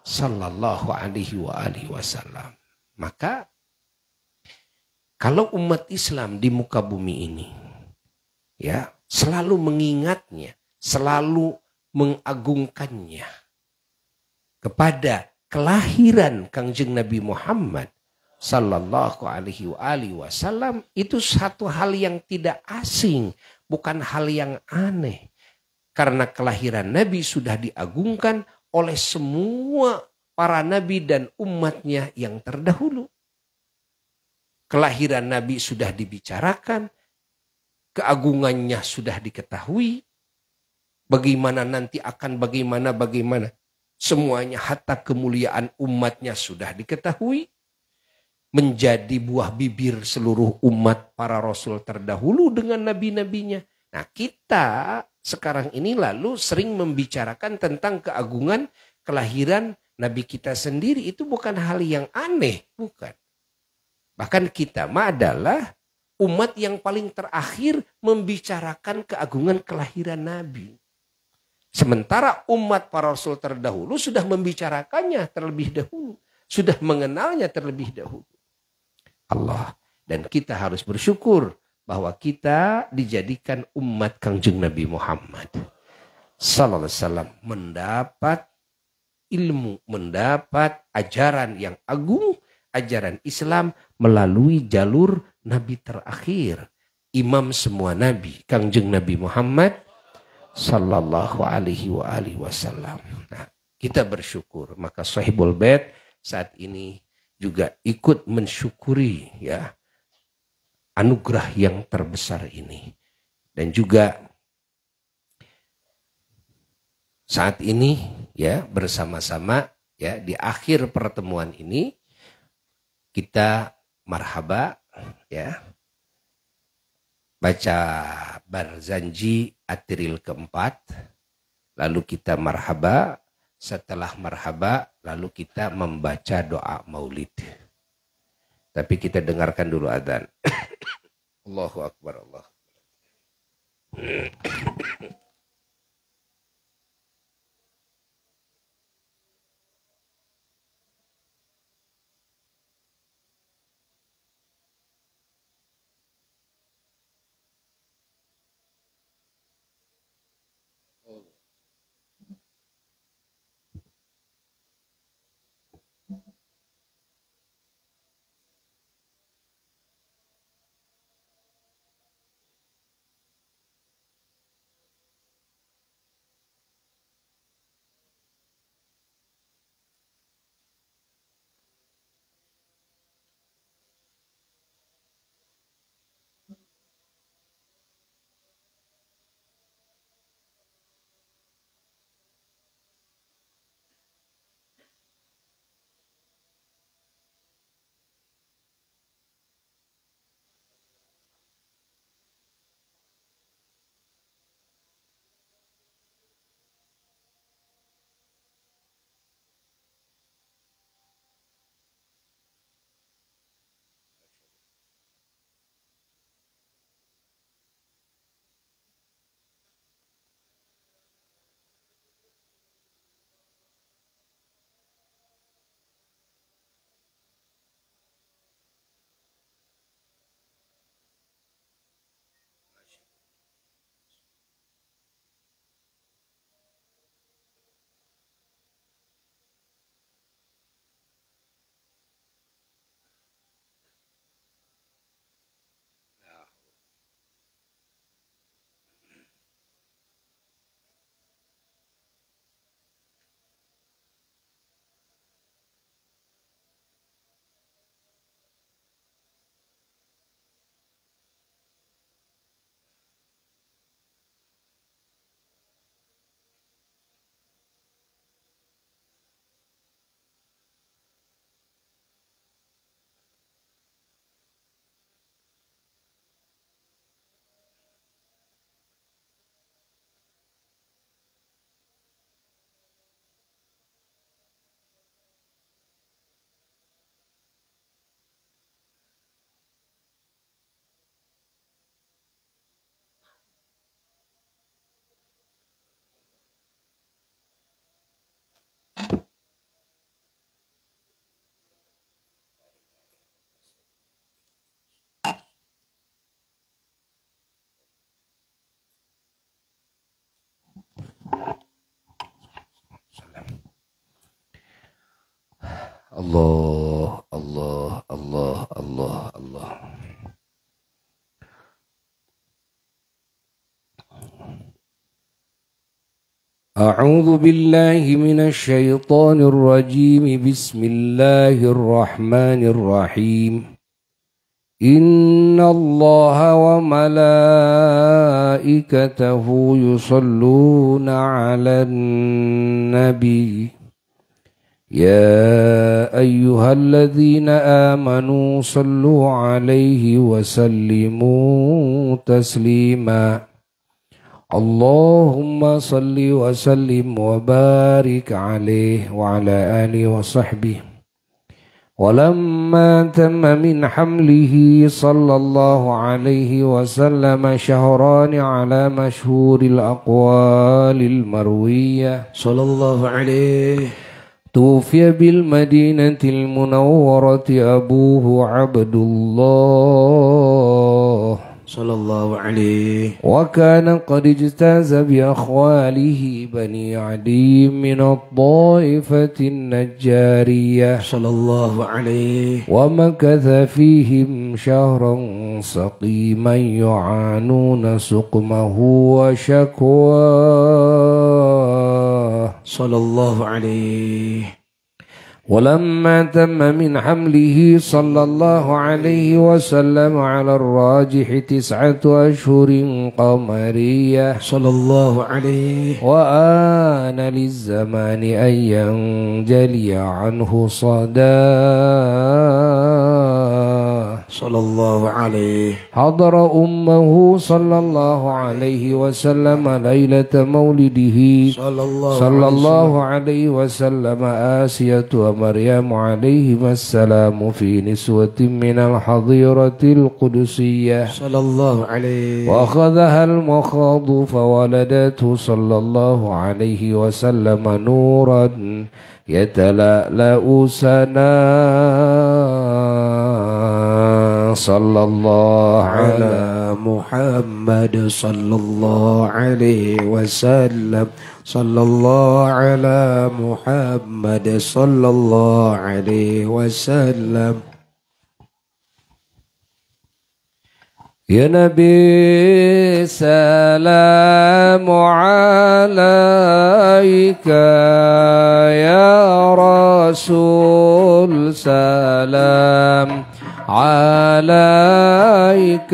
sallallahu alaihi wasallam. Maka kalau umat Islam di muka bumi ini, ya, selalu mengingatnya, selalu mengagungkannya kepada kelahiran Kangjeng Nabi Muhammad sallallahu alaihi wasallam, itu satu hal yang tidak asing, bukan hal yang aneh. Karena kelahiran Nabi sudah diagungkan oleh semua para nabi dan umatnya yang terdahulu. Kelahiran Nabi sudah dibicarakan, keagungannya sudah diketahui, bagaimana nanti akan bagaimana. Semuanya hatta kemuliaan umatnya sudah diketahui, menjadi buah bibir seluruh umat para rasul terdahulu dengan nabi-nabinya. Nah, kita sekarang ini lalu sering membicarakan tentang keagungan kelahiran Nabi kita sendiri. Itu bukan hal yang aneh, bukan. Bahkan kita adalah umat yang paling terakhir membicarakan keagungan kelahiran Nabi. Sementara umat para rasul terdahulu sudah membicarakannya terlebih dahulu. Sudah mengenalnya terlebih dahulu. Allah. Dan kita harus bersyukur bahwa kita dijadikan umat Kangjeng Nabi Muhammad sallallahu alaihi wasallam, mendapat ilmu, mendapat ajaran yang agung, ajaran Islam melalui jalur Nabi terakhir, imam semua Nabi, Kangjeng Nabi Muhammad sallallahu alaihi wasallam. Nah, kita bersyukur. Maka Sahibul Bait saat ini juga ikut mensyukuri, ya, anugerah yang terbesar ini. Dan juga saat ini, ya, bersama-sama, ya, di akhir pertemuan ini kita marhaba, ya, baca Barzanji Atiril keempat, lalu kita marhaba, setelah marhaba lalu kita membaca doa maulid. Tapi kita dengarkan dulu adzan. Allahu Akbar, Allah. Allah, Allah, Allah, Allah, Allah. أعوذ بالله من الشيطان الرجيم بسم الله الرحمن الرحيم إن الله وملائكته يصلون على النبي يا أيها الذين آمنوا صلوا عليه وسلموا تسليما اللهم صل وسلم وبارك عليه وعلى آله وصحبه ولما تم من حمله صلى الله عليه وسلم شهران على مشهور الأقوال المروية صلى الله عليه توفي بالمدينة المنورة أبوه عبد الله صلى الله عليه وكان قد اجتاز بأخواله بني عدي من الطائفة النجارية صلى الله عليه ومكث فيهم شهرا سقيما يعانون سقمه وشكواه صلى الله عليه ولما تم من حمله صلى الله عليه وسلم على الراجح 9 أشهر قمرية صلى الله عليه وآن للزمان أن ينجلي عنه صداه صلى الله عليه حضر أمه صلى الله عليه وسلم ليلة مولده صلى الله عليه وسلم آسية ومريم عليهما السلام في نسوة من الحظيرة القدسية صلى الله عليه وأخذها المخاض فولدته صلى الله عليه وسلم نورا يتلألأ سنا صلى الله على محمد صلى الله عليه وسلم صلى الله على محمد صلى الله عليه وسلم يا نبي سلام عليك يا رسول سلام عليك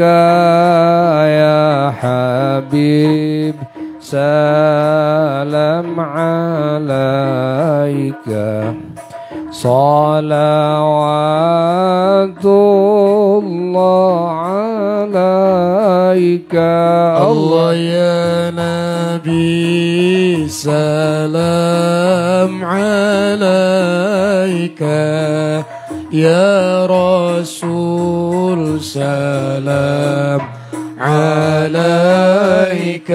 يا حبيب سلام عليك صلوات الله عليك الله يا نبي سلام عليك يا رسول سلام عليك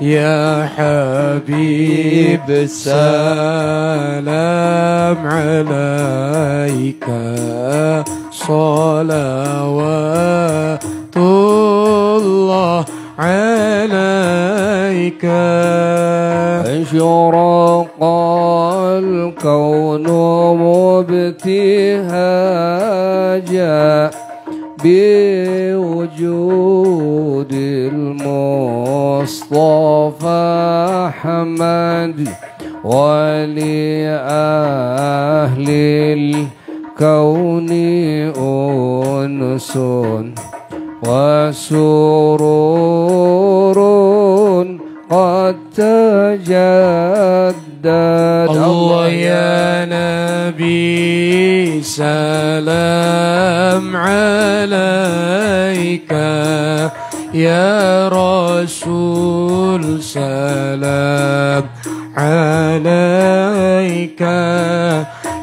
يا حبيب سلام عليك صلوات الله عليك أشرق الكون مبتهاجا بوجود المصطفى أحمد ولأهل الكون أنس وسرور قد تجدد الله يا نبي سلام عليك يا رسول سلام عليك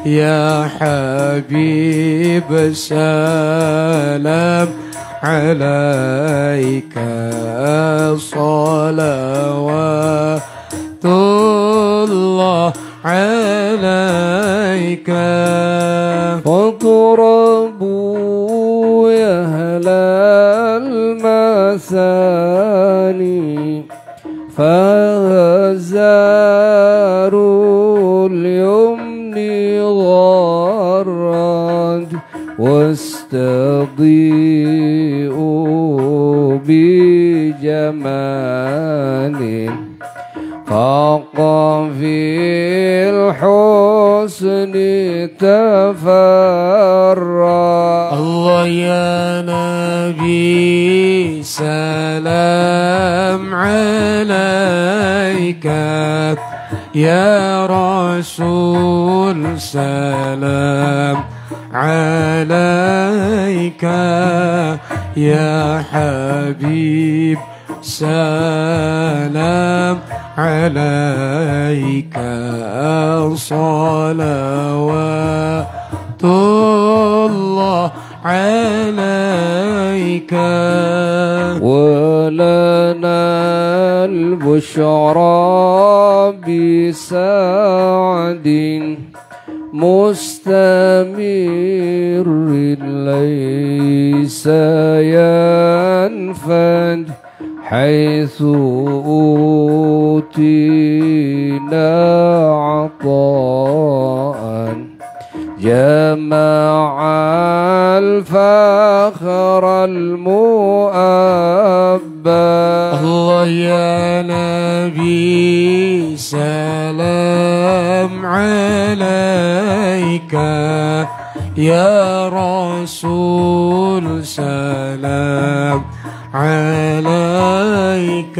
يا حبيب سلام عليك صلوات الله عليك فاقربوا يا أهل المثاني فهزاروا اليمن يضيء بجمال فاق في الحسن تفرى. الله يا نبي سلام عليك، يا رسول سلام عليك، يا حبيب سلام عليك، صلوات الله عليك. ولنا البشرى بسعد مستمر ليس ينفد حيث أوتينا عطاء جمع الفخر المؤبى. الله يا نبي سلام عليك، يا رسول سلام عليك،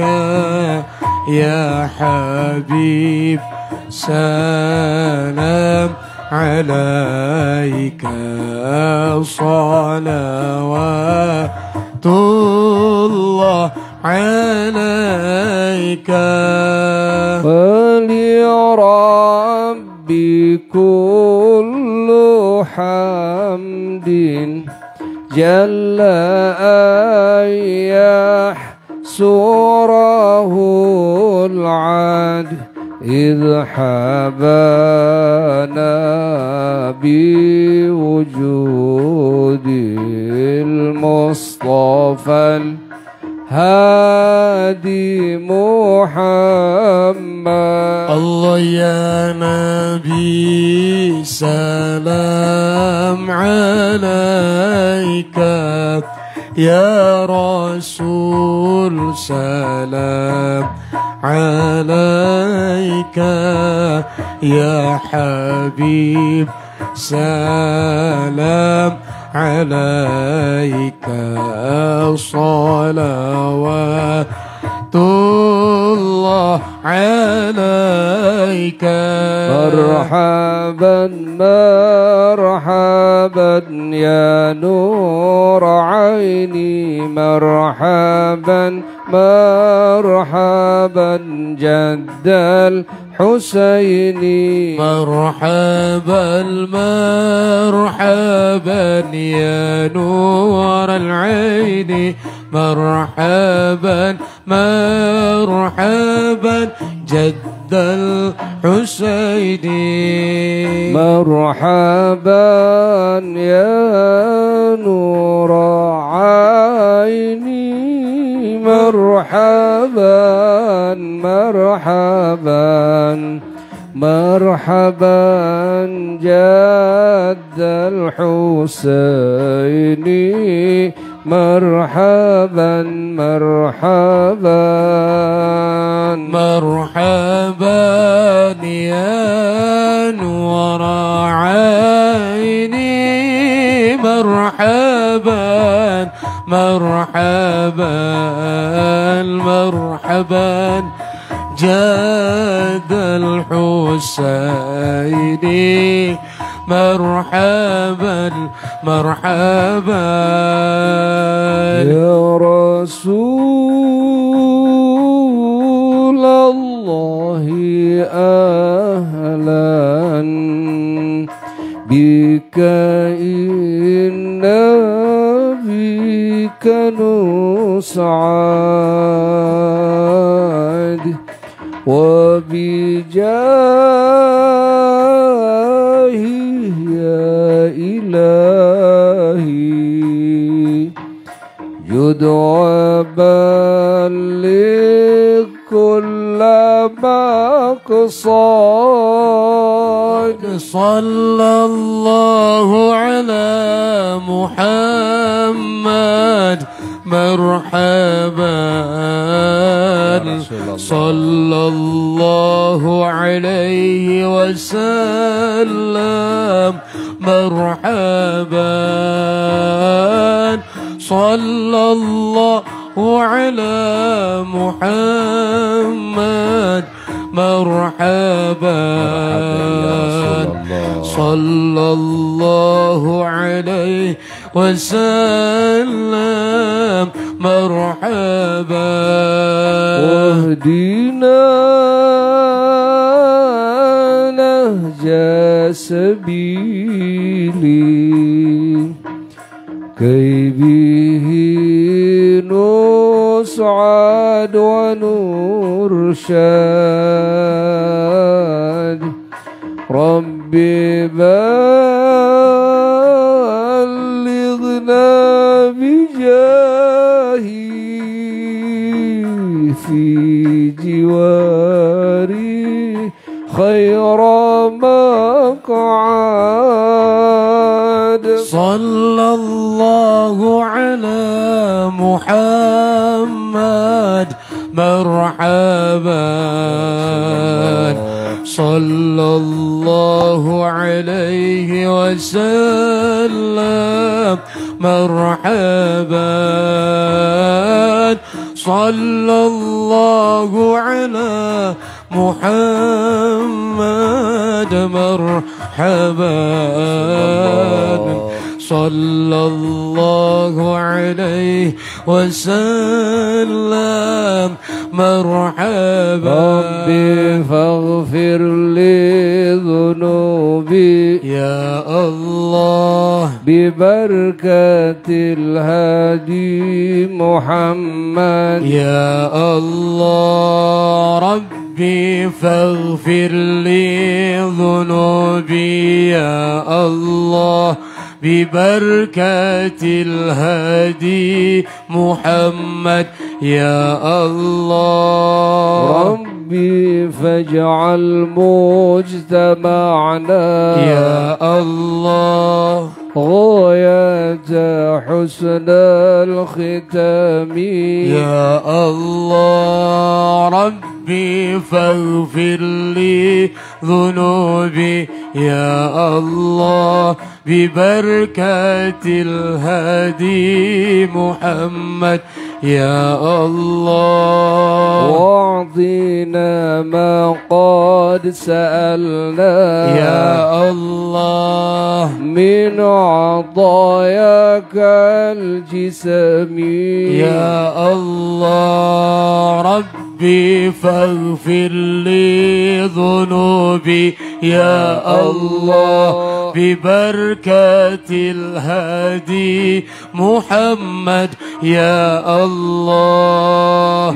يا حبيب سلام عليك، صلوات الله عليك. فلربي كل حمد جل أن يحصره العد إذ حبانا بوجود المصطفى الهادي محمد. الله يا نبي سلام عليك، يا رسول سلام عليك، يا حبيب سلام عليك، صلوات الله عليك. مرحبا مرحبا يا نور عيني، مرحبا مرحبا جد الحسين، مرحبا مرحبا يا نور العين، مرحبا مرحبا جد الحسين، مرحبا يا نور عيني، مرحبا مرحبا مرحبا جد الحسين، مرحبا مرحبا مرحبا يا نور عيني، مرحبا مرحبا مرحبا جد الحسين، مرحبا مرحبا يا رسول الله أهلا بك إنا بك نسعد وبجاهه يا إلهي جد وبلغ كل مقصود صلى الله على محمد مرحبا صلى الله عليه وسلم مرحبا صلى الله على محمد مرحبا صلى الله عليه وسلم مرحبا واهدنا نهج سبيلي كي به نسعد ونرشد ربي بلغنا بجاهي في جواري خير مقعد صلى الله على محمد مرحبا صلى الله عليه وسلم مرحبا صلى الله على محمد مرحبا صلى الله عليه وسلم مرحبا ربي فاغفر لي ذنوبي يا الله ببركة الهادي محمد يا الله ربي فاغفر لي ذنوبي يا الله ببركة الهادي محمد يا الله ربي فاجعل مجتمعنا يا الله غاية حسن الختام يا الله ربي فاغفر لي ذنوبي يا الله ببركة الهادي محمد يا الله واعطينا ما قد سألنا يا الله من عطاياك الجسم يا الله ربي فاغفر لي ذنوبي يا الله ببركة الهادي محمد يا الله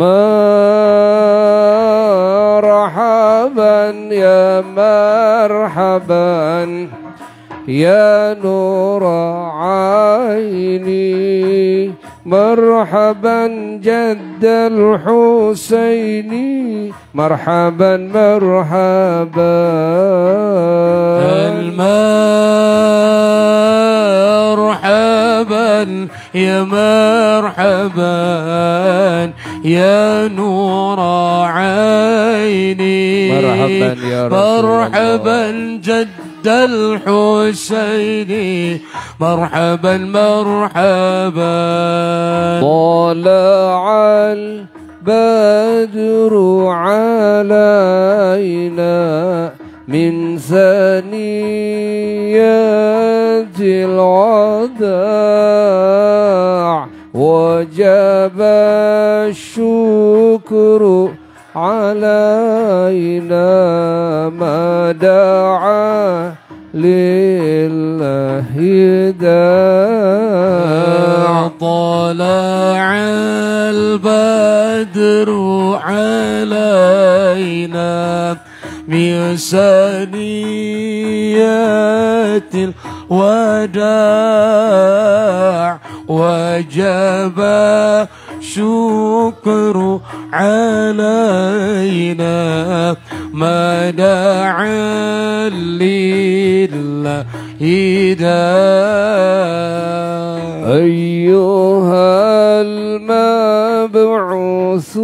مرحبا يا مرحبا يا نور عيني مرحبا جد الحسين مرحبا مرحبا مرحبا يا مرحبا يا نور عيني مرحبا يا رسول مرحبا جد الحسين مرحبا مرحبا طلع البدر علينا من ثنيات الوداع وجب الشكر علينا ما دعا لله داع طلع البدر علينا من ثنيات الوداع وجب شكر علينا ما دعا لله أيها المبعوث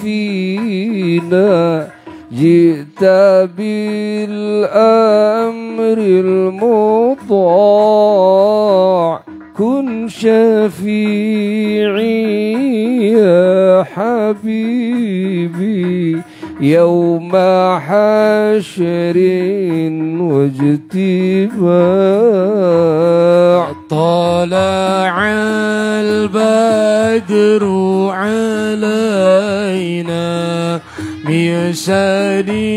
فينا جئت بالأمر المطاع كن شفيعي يا حبيبي يوم حشر واجتماع طلع البدر علينا من سنية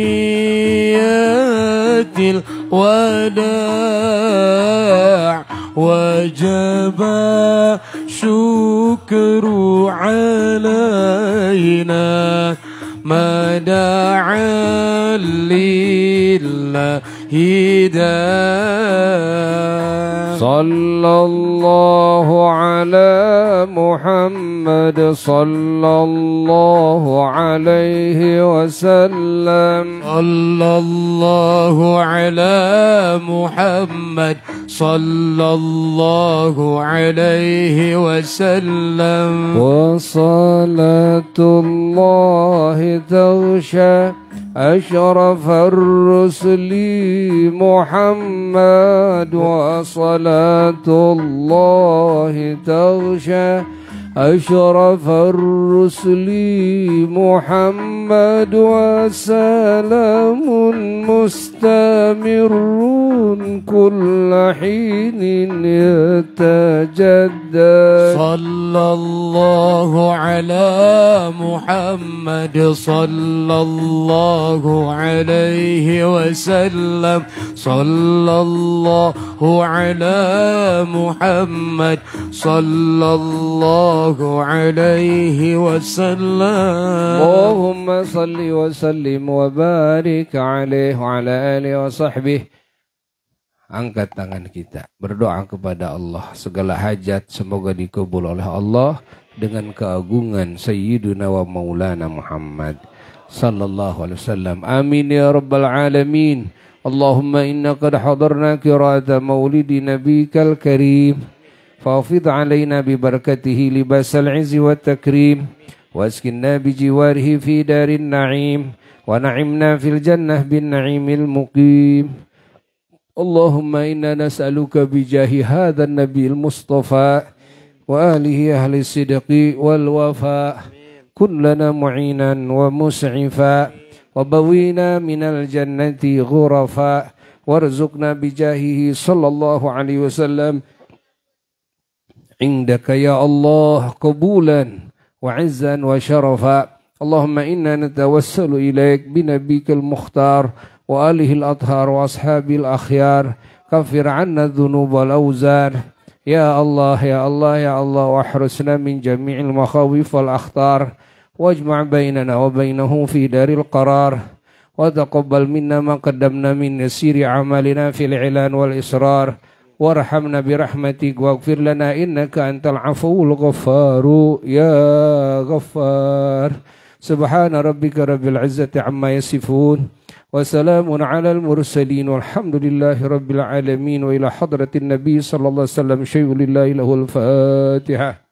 الوداع وجب شكر علينا ما دعا لله داع صلى الله على محمد صلى الله عليه وسلم صلى الله على محمد صلى الله عليه وسلم وصلاة الله تغشى أشرف الرسل محمد وصلاة الله تغشى أشرف الرسل محمد وسلام مستمر كل حين يتجدد صلى الله على محمد صلى الله عليه وسلم صلى الله على محمد صلى الله عليه وسلم اللهم صل وسلم وبارك عليه وعلى آله وصحبه. Angkat tangan kita, berdoa kepada Allah, segala hajat semoga dikabul oleh Allah dengan keagungan Sayyiduna wa Maulana Muhammad sallallahu alaihi wasallam. Amin ya rabbal alamin. Allahumma inna qad hadarna qira'ata maulidi nabiyikal karim فافض علينا ببركته لباس العز والتكريم واسكننا بجواره في دار النعيم ونعمنا في الجنة بالنعيم المقيم. اللهم إنا نسألك بجاه هذا النبي المصطفى وآله أهل الصدق والوفاء كن لنا معينا ومسعفا وبوينا من الجنة غرفا وارزقنا بجاهه صلى الله عليه وسلم عندك يا الله قبولا وعزا وشرفا. اللهم إنا نتوسل إليك بنبيك المختار وآله الأطهار وأصحاب الأخيار كفر عنا الذنوب والأوزار يا الله يا الله يا الله واحرسنا من جميع المخاوف والأخطار واجمع بيننا وبينه في دار القرار وتقبل منا ما قدمنا من يسير عملنا في الإعلان والإصرار وارحمنا برحمتك واغفر لنا إنك أنت العفو الغفار يا غفار. سبحان ربك رب العزة عما يصفون وسلام على المرسلين والحمد لله رب العالمين. وإلى حضرة النبي صلى الله عليه وسلم شيء لله له الفاتحة.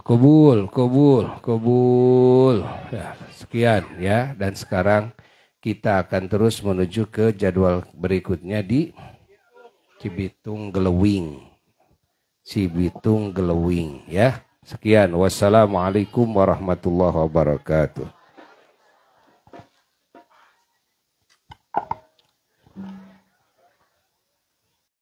Kabul. Ya, sekian ya. Dan sekarang kita akan terus menuju ke jadwal berikutnya di Cibitung Gelewing ya. Sekian. Wassalamualaikum warahmatullahi wabarakatuh.